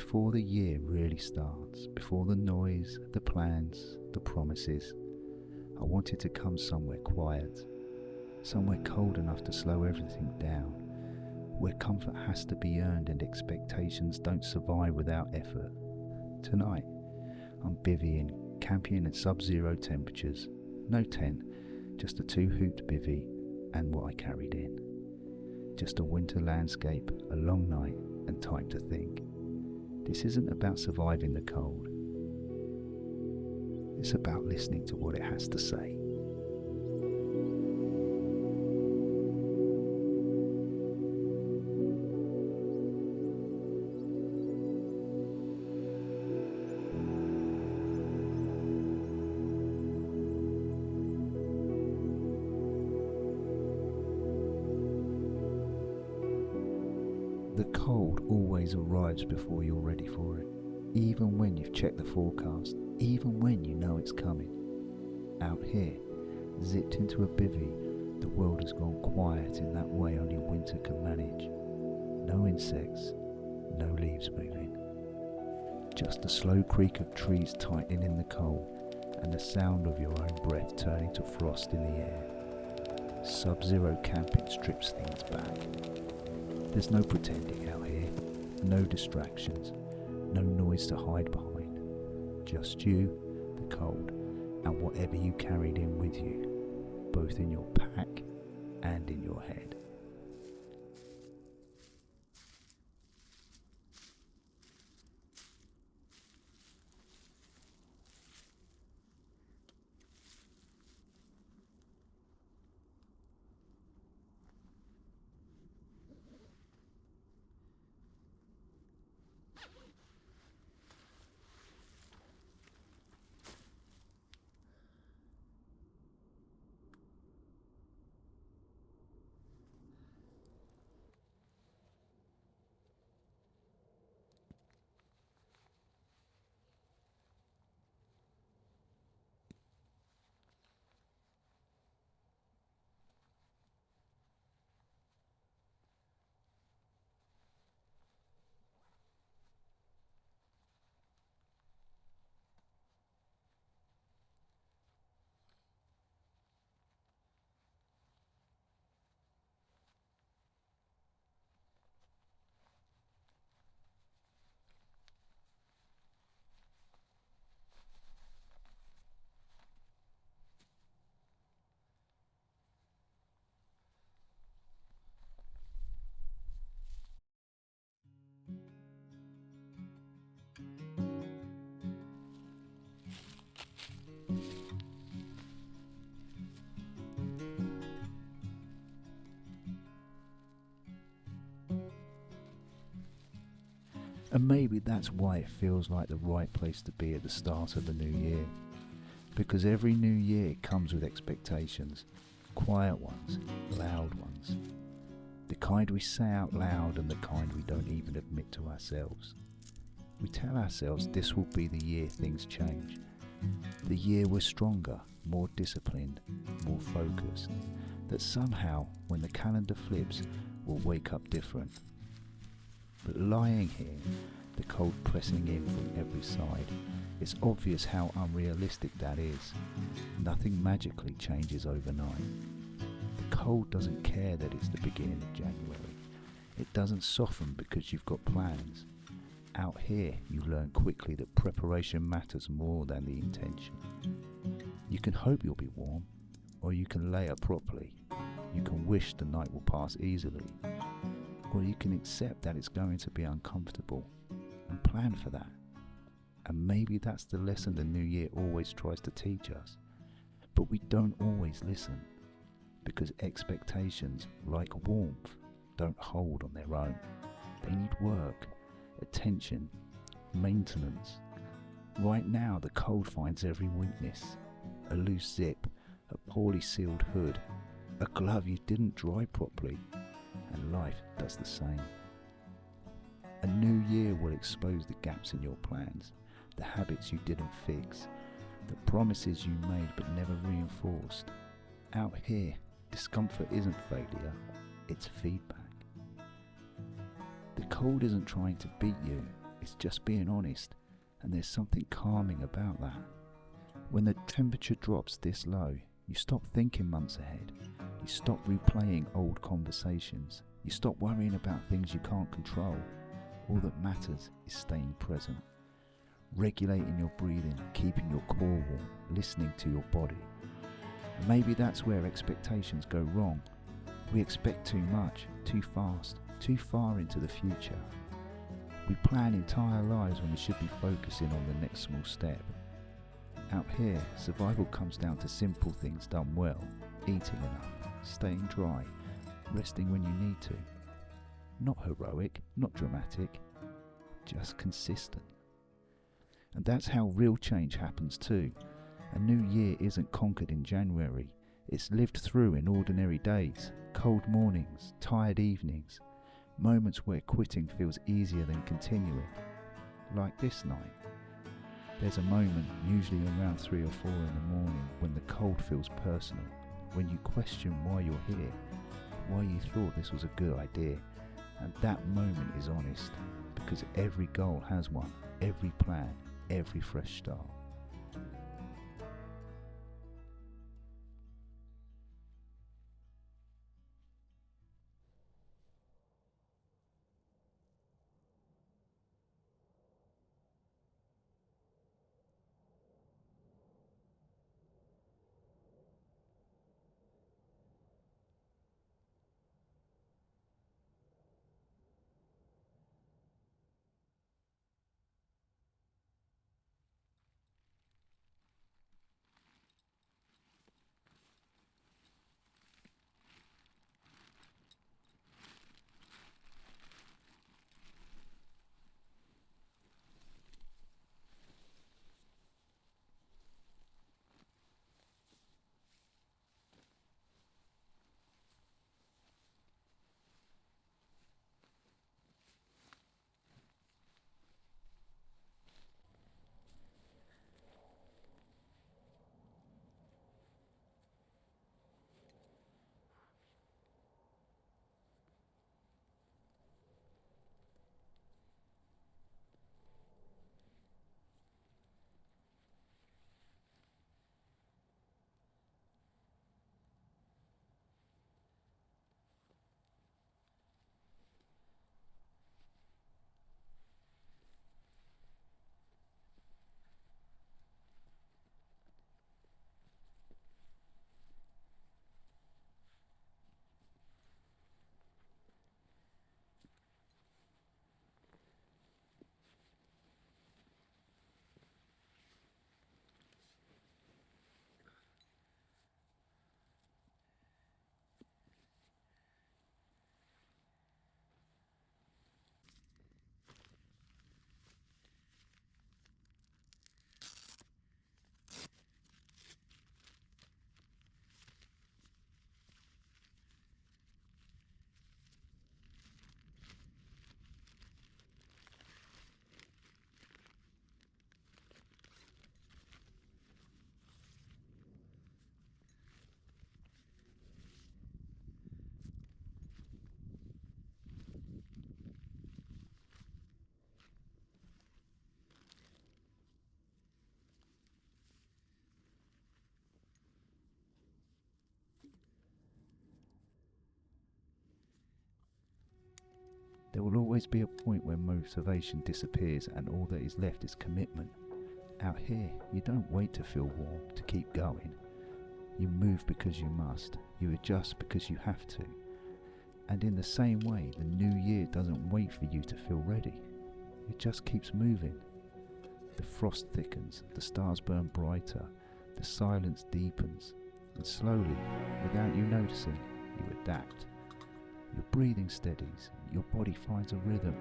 before the year really starts, before the noise, the plans, the promises, I wanted to come somewhere quiet, somewhere cold enough to slow everything down, where comfort has to be earned and expectations don't survive without effort. Tonight, I'm bivvying, camping at sub-zero temperatures, no tent, just a two-hooped bivvy and what I carried in. Just a winter landscape, a long night and time to think. This isn't about surviving the cold. It's about listening to what it has to say. The cold always arrives before you're ready for it, even when you've checked the forecast, even when you know it's coming. Out here, zipped into a bivvy, the world has gone quiet in that way only winter can manage. No insects, no leaves moving. Just the slow creak of trees tightening in the cold and the sound of your own breath turning to frost in the air. Sub-zero camping strips things back. There's no pretending out here, no distractions, no noise to hide behind. Just you, the cold, and whatever you carried in with you, both in your pack and in your head. And maybe that's why it feels like the right place to be at the start of the new year. Because every new year comes with expectations, quiet ones, loud ones. The kind we say out loud and the kind we don't even admit to ourselves. We tell ourselves this will be the year things change. The year we're stronger, more disciplined, more focused. That somehow, when the calendar flips, we'll wake up different. But lying here, the cold pressing in from every side, it's obvious how unrealistic that is. Nothing magically changes overnight. The cold doesn't care that it's the beginning of January. It doesn't soften because you've got plans. Out here, you learn quickly that preparation matters more than the intention. You can hope you'll be warm, or you can layer properly. You can wish the night will pass easily, or you can accept that it's going to be uncomfortable and plan for that. And maybe that's the lesson the new year always tries to teach us. But we don't always listen, because expectations, like warmth, don't hold on their own. They need work, attention, maintenance. Right now the cold finds every weakness. A loose zip, a poorly sealed hood, a glove you didn't dry properly, and life does the same. A new year will expose the gaps in your plans, the habits you didn't fix, the promises you made but never reinforced. Out here, discomfort isn't failure, it's feedback. The cold isn't trying to beat you, It's just being honest, and there's something calming about that. When the temperature drops this low, you stop thinking months ahead. You stop replaying old conversations. You stop worrying about things you can't control. All that matters is staying present, regulating your breathing, keeping your core warm, listening to your body. And maybe that's where expectations go wrong. We expect too much, too fast, too far into the future. We plan entire lives when we should be focusing on the next small step. Out here, survival comes down to simple things done well: eating enough, staying dry, resting when you need to. Not heroic, not dramatic, just consistent. And that's how real change happens too. A new year isn't conquered in January. It's lived through in ordinary days, cold mornings, tired evenings, moments where quitting feels easier than continuing. Like this night. There's a moment, usually around 3 or 4 in the morning, when the cold feels personal, when you question why you're here, why you thought this was a good idea. And that moment is honest, because every goal has one, every plan, every fresh start. There will always be a point where motivation disappears and all that is left is commitment. Out here, you don't wait to feel warm to keep going. You move because you must. You adjust because you have to. And in the same way, the new year doesn't wait for you to feel ready. It just keeps moving. The frost thickens, the stars burn brighter, the silence deepens, and slowly, without you noticing, you adapt. Your breathing steadies, your body finds a rhythm.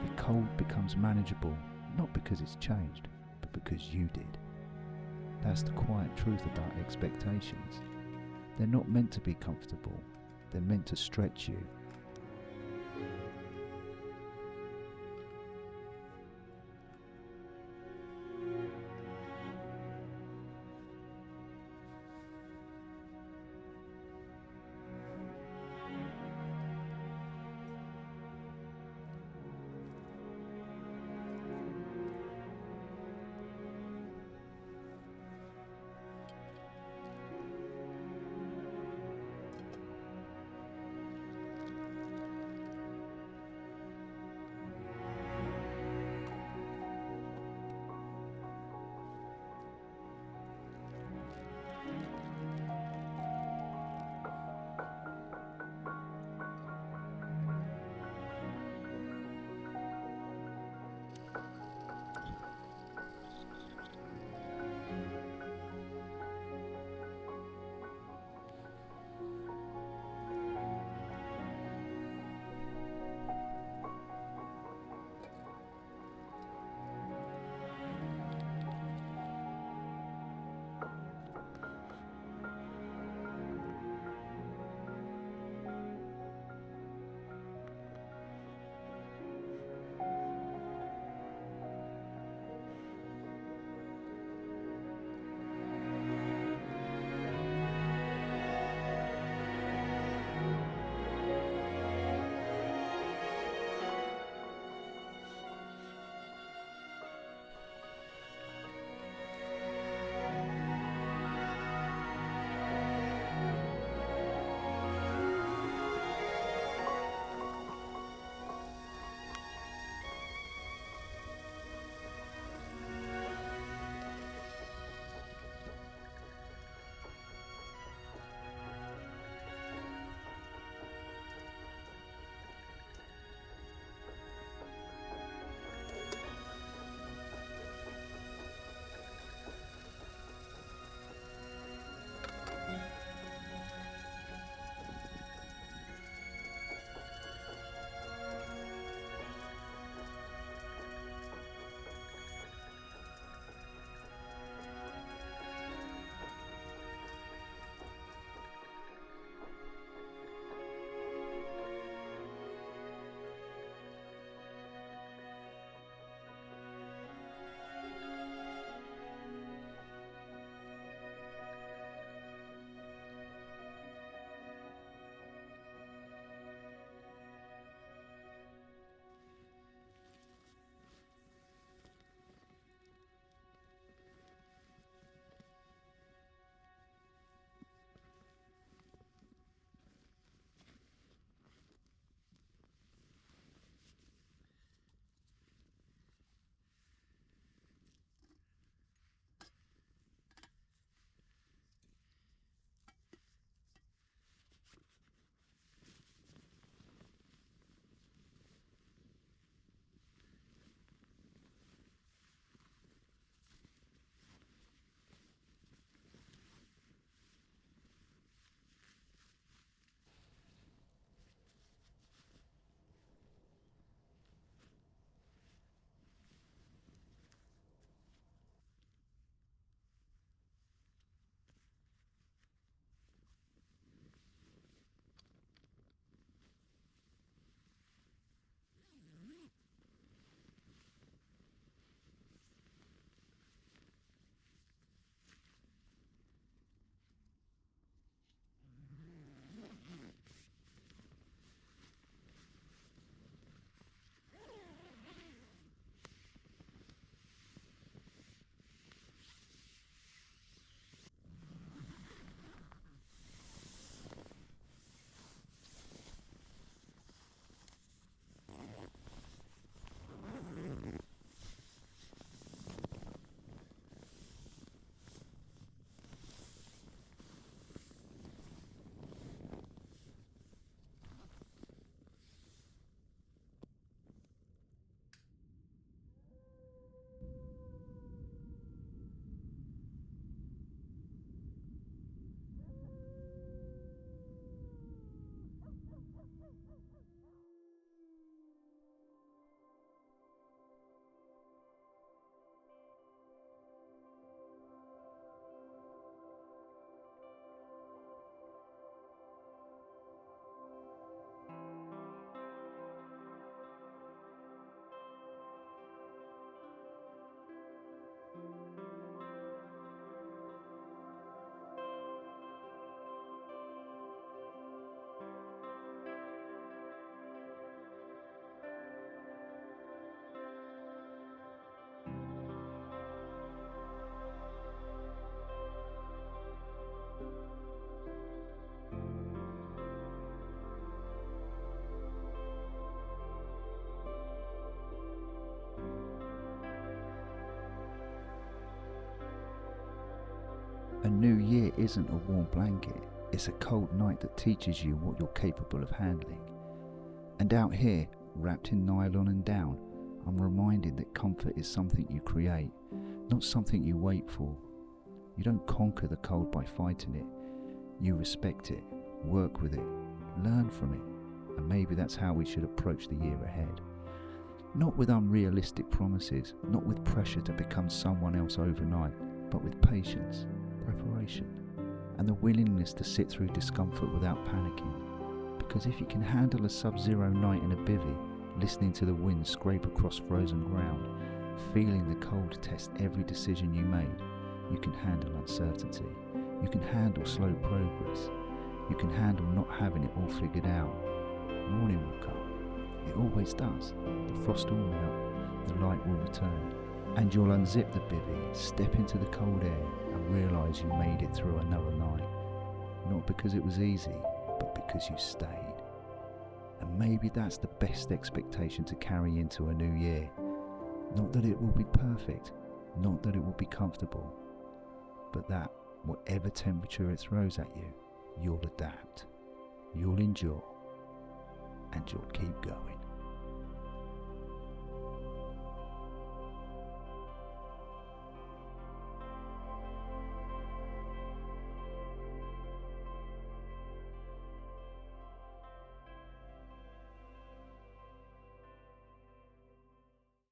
The cold becomes manageable, not because it's changed, but because you did. That's the quiet truth about expectations. They're not meant to be comfortable, they're meant to stretch you. A new year isn't a warm blanket, it's a cold night that teaches you what you're capable of handling. And out here, wrapped in nylon and down, I'm reminded that comfort is something you create, not something you wait for. You don't conquer the cold by fighting it. You respect it, work with it, learn from it, and maybe that's how we should approach the year ahead. Not with unrealistic promises, not with pressure to become someone else overnight, but with patience, preparation, and the willingness to sit through discomfort without panicking. Because if you can handle a sub-zero night in a bivvy, listening to the wind scrape across frozen ground, feeling the cold test every decision you made, you can handle uncertainty. You can handle slow progress. You can handle not having it all figured out. Morning will come. It always does. The frost will melt. The light will return. And you'll unzip the bivvy, step into the cold air, and realise you made it through another night. Not because it was easy, but because you stayed. And maybe that's the best expectation to carry into a new year. Not that it will be perfect, not that it will be comfortable, but that whatever temperature it throws at you, you'll adapt, you'll endure, and you'll keep going.